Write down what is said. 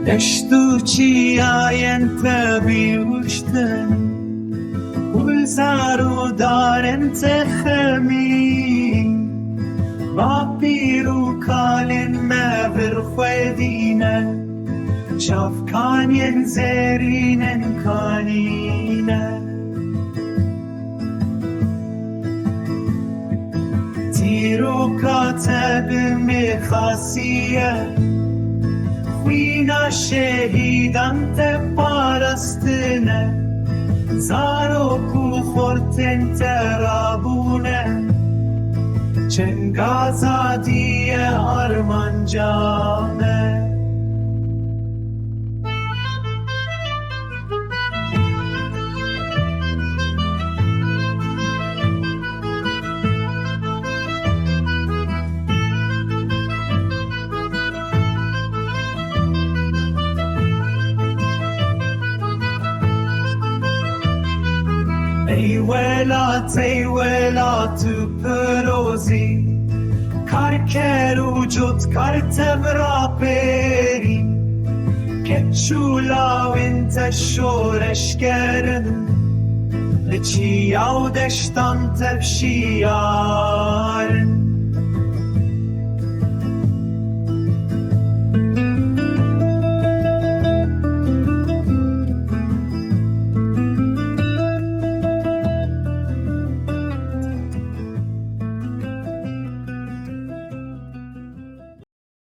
دشتو چیاین تبی وشتن وزارو دارن تخمی با پیرو کالن مبر خودینه شافکانین زرینن کانینه تیرو کاتب مخاسیه خوینا شهیدان تپارستنه زارو کو خورتن ترابونه چنگ آزادی آرمان جامه ای ولات پروزی کارکرو جد کارتم را بری کچولا انت شورش کردن لچی او دشتان تبشیار